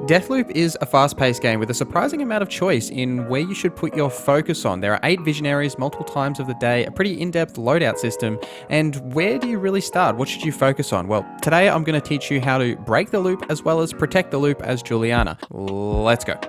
Deathloop is a fast-paced game with a surprising amount of choice in where you should put your focus on. There are 8 visionaries multiple times of the day, a pretty in-depth loadout system, and where do you really start? What should you focus on? Well, today I'm going to teach you how to break the loop as well as protect the loop as Juliana. Let's go.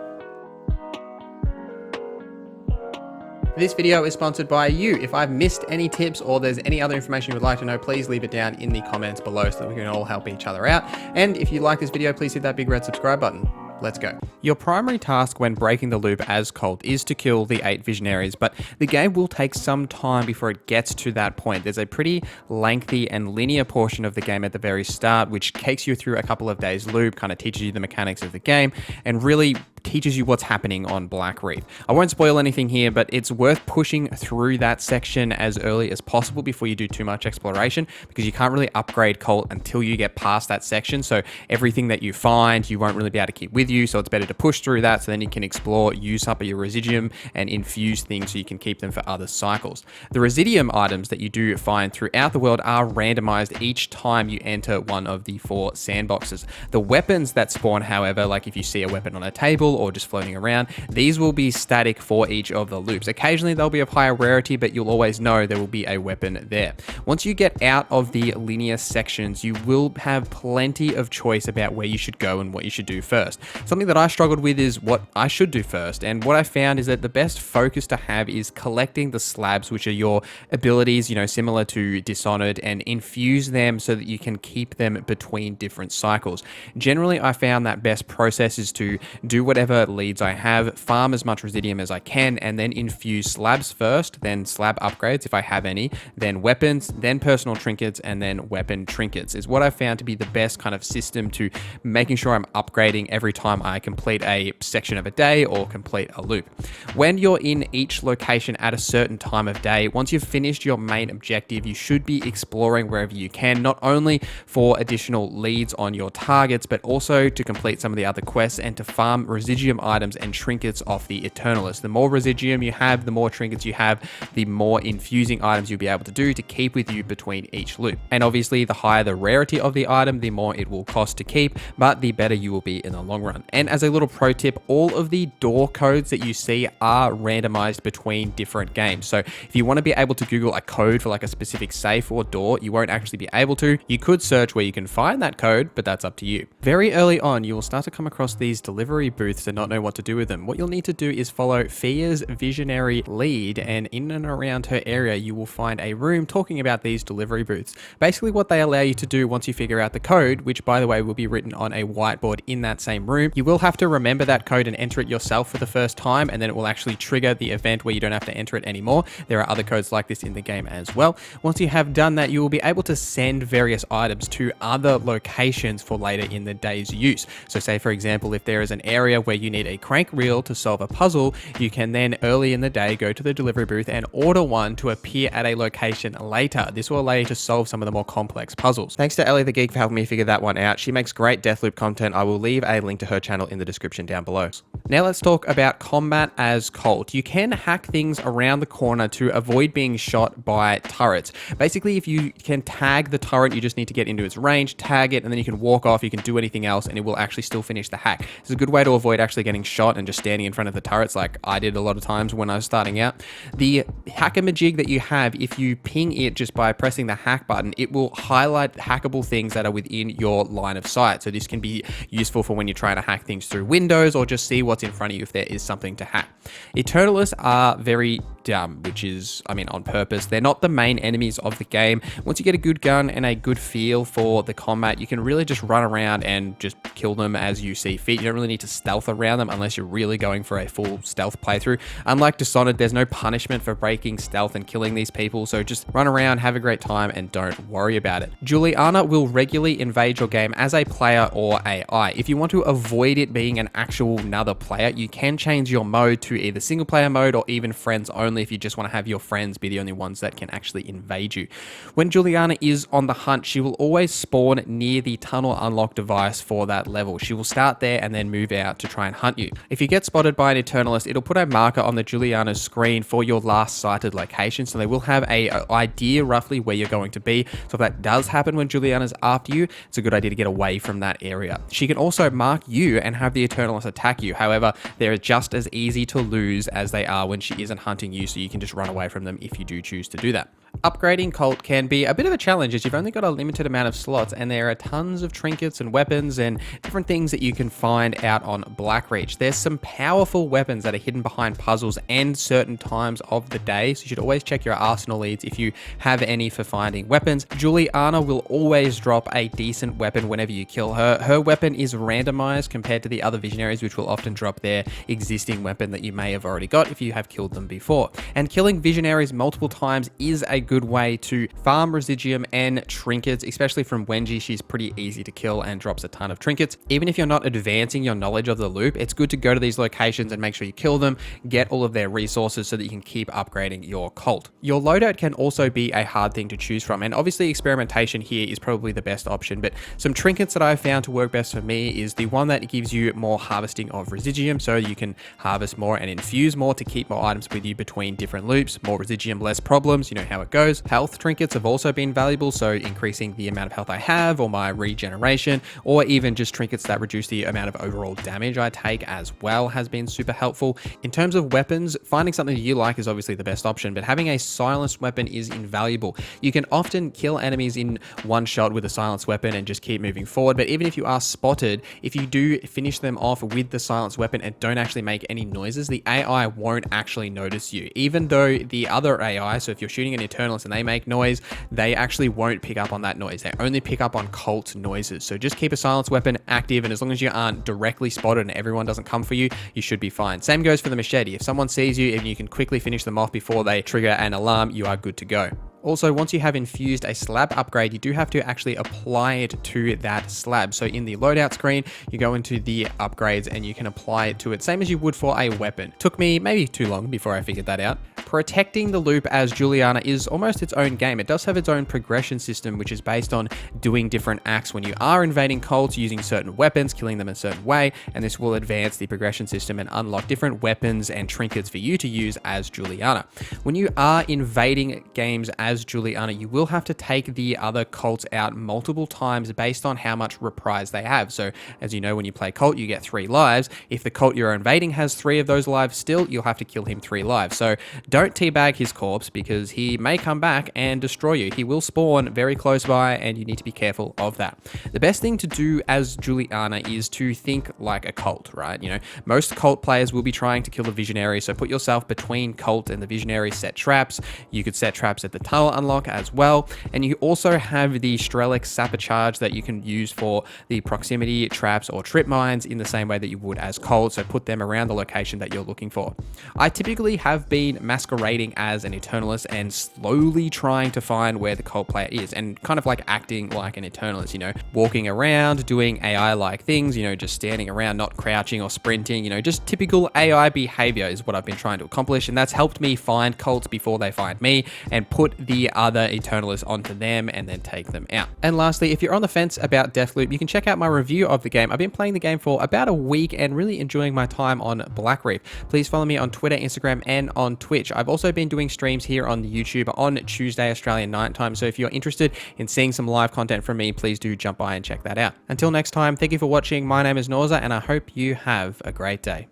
This video is sponsored by you. If I've missed any tips or there's any other information you would like to know, please leave it down in the comments below so that we can all help each other out. And if you like this video, please hit that big red subscribe button. Let's go. Your primary task when breaking the loop as Colt is to kill the 8 visionaries, but the game will take some time before it gets to that point. There's a pretty lengthy and linear portion of the game at the very start, which takes you through a couple of days loop, kind of teaches you the mechanics of the game, and really teaches you what's happening on Blackreef. I won't spoil anything here, but it's worth pushing through that section as early as possible before you do too much exploration, because you can't really upgrade Colt until you get past that section. So everything that you find, you won't really be able to keep with you. So it's better to push through that so then you can explore, use up your residium, and infuse things so you can keep them for other cycles. The residium items that you do find throughout the world are randomized each time you enter one of the 4 sandboxes. The weapons that spawn, however, like if you see a weapon on a table or just floating around, these will be static for each of the loops. Occasionally they'll be of higher rarity, but you'll always know there will be a weapon there. Once you get out of the linear sections, you will have plenty of choice about where you should go and what you should do first. Something that I struggled with is what I should do first, and what I found is that the best focus to have is collecting the slabs, which are your abilities, similar to Dishonored, and infuse them so that you can keep them between different cycles. Generally, I found that best process is to do whatever leads I have, farm as much residium as I can, and then infuse slabs first, then slab upgrades if I have any, then weapons, then personal trinkets, and then weapon trinkets is what I found to be the best kind of system to making sure I'm upgrading every time I complete a section of a day or complete a loop. When you're in each location at a certain time of day, once you've finished your main objective, you should be exploring wherever you can, not only for additional leads on your targets, but also to complete some of the other quests and to farm residium items and trinkets off the Eternalist. The more residium you have, the more trinkets you have, the more infusing items you'll be able to do to keep with you between each loop. And obviously, the higher the rarity of the item, the more it will cost to keep, but the better you will be in the long run. And as a little pro tip, all of the door codes that you see are randomized between different games. So if you want to be able to Google a code for like a specific safe or door, you won't actually be able to. You could search where you can find that code, but that's up to you. Very early on, you will start to come across these delivery booths and not know what to do with them. What you'll need to do is follow Fia's visionary lead, and in and around her area, you will find a room talking about these delivery booths. Basically, what they allow you to do once you figure out the code, which by the way will be written on a whiteboard in that same room, you will have to remember that code and enter it yourself for the first time, and then it will actually trigger the event where you don't have to enter it anymore. There are other codes like this in the game as well. Once you have done that, you will be able to send various items to other locations for later in the day's use. So say for example, if there is an area where you need a crank reel to solve a puzzle, you can then early in the day go to the delivery booth and order one to appear at a location later. This will allow you to solve some of the more complex puzzles. Thanks to Ellie the Geek for helping me figure that one out. She makes great Deathloop content. I will leave a link to her channel in the description down below. Now let's talk about combat as Colt. You can hack things around the corner to avoid being shot by turrets. Basically, if you can tag the turret, you just need to get into its range, tag it, and then you can walk off, you can do anything else, and it will actually still finish the hack. It's a good way to avoid actually getting shot and just standing in front of the turrets like I did a lot of times when I was starting out. The hackamajig that you have, if you ping it just by pressing the hack button, it will highlight hackable things that are within your line of sight. So this can be useful for when you're trying to hack things through windows or just see what's in front of you if there is something to hack. Eternalists are very dumb, which is, on purpose. They're not the main enemies of the game. Once you get a good gun and a good feel for the combat, you can really just run around and just kill them as you see fit. You don't really need to stealth around them unless you're really going for a full stealth playthrough. Unlike Dishonored, there's no punishment for breaking stealth and killing these people, so just run around, have a great time, and don't worry about it. Juliana will regularly invade your game as a player or AI. If you want to avoid it being an actual another player, you can change your mode to either single player mode or even friends only. only if you just want to have your friends be the only ones that can actually invade you. When Juliana is on the hunt, she will always spawn near the tunnel unlock device for that level. She will start there and then move out to try and hunt you. If you get spotted by an Eternalist, it'll put a marker on the Juliana's screen for your last sighted location, so they will have a idea roughly where you're going to be. So if that does happen when Juliana's after you, it's a good idea to get away from that area. She can also mark you and have the Eternalist attack you. However, they're just as easy to lose as they are when she isn't hunting you, so you can just run away from them if you do choose to do that. Upgrading Colt can be a bit of a challenge as you've only got a limited amount of slots, and there are tons of trinkets and weapons and different things that you can find out on Blackreach. There's some powerful weapons that are hidden behind puzzles and certain times of the day, so you should always check your arsenal leads if you have any for finding weapons. Juliana will always drop a decent weapon whenever you kill her. Her weapon is randomized compared to the other Visionaries, which will often drop their existing weapon that you may have already got if you have killed them before. And killing Visionaries multiple times is a good way to farm Residuum and trinkets, especially from Wenji. She's pretty easy to kill and drops a ton of trinkets. Even if you're not advancing your knowledge of the loop, it's good to go to these locations and make sure you kill them, get all of their resources so that you can keep upgrading your Colt. Your loadout can also be a hard thing to choose from, and obviously experimentation here is probably the best option, but some trinkets that I've found to work best for me is the one that gives you more harvesting of Residuum, so you can harvest more and infuse more to keep more items with you between different loops. More Residuum, less problems, you know how it goes. Health trinkets have also been valuable, so increasing the amount of health I have or my regeneration, or even just trinkets that reduce the amount of overall damage I take as well has been super helpful. In terms of weapons, finding something you like is obviously the best option, but having a silenced weapon is invaluable. You can often kill enemies in one shot with a silenced weapon and just keep moving forward, but even if you are spotted, if you do finish them off with the silenced weapon and don't actually make any noises, the AI won't actually notice you. Even though the other AI, so if you're shooting an Eternalist and they make noise, they actually won't pick up on that noise. They only pick up on Colt noises. So just keep a silenced weapon active, and as long as you aren't directly spotted and everyone doesn't come for you, you should be fine. Same goes for the machete. If someone sees you and you can quickly finish them off before they trigger an alarm, you are good to go. Also, once you have infused a slab upgrade, you do have to actually apply it to that slab. So in the loadout screen, you go into the upgrades and you can apply it to it, same as you would for a weapon. Took me maybe too long before I figured that out. Protecting the loop as Juliana is almost its own game. It does have its own progression system, which is based on doing different acts when you are invading Colts, using certain weapons, killing them in a certain way, and this will advance the progression system and unlock different weapons and trinkets for you to use as Juliana. When you are invading games as Juliana, you will have to take the other Colts out multiple times based on how much reprise they have. So as you know, when you play Colt, you get 3 lives. If the Colt you're invading has 3 of those lives still, you'll have to kill him 3 lives. So don't teabag his corpse, because he may come back and destroy you. He will spawn very close by, and you need to be careful of that. The best thing to do as Juliana is to think like a Colt, right? You know, most Colt players will be trying to kill the Visionary, so put yourself between Colt and the Visionary, set traps. You could set traps at the tunnel unlock as well, and you also have the Strelix Sapper Charge that you can use for the proximity traps or trip mines in the same way that you would as Colt, so put them around the location that you're looking for. I typically have been masquerading as an Eternalist and slowly trying to find where the Colt player is, and kind of like acting like an Eternalist, you know, walking around, doing AI-like things, you know, just standing around, not crouching or sprinting, you know, just typical AI behavior is what I've been trying to accomplish, and that's helped me find Colts before they find me and put the other Eternalists onto them and then take them out. And lastly, if you're on the fence about Deathloop, you can check out my review of the game. I've been playing the game for about a week and really enjoying my time on Blackreach. Please follow me on Twitter, Instagram, and on Twitch. I've also been doing streams here on YouTube on Tuesday, Australian night time, so if you're interested in seeing some live content from me, please do jump by and check that out. Until next time, thank you for watching. My name is Norza, and I hope you have a great day.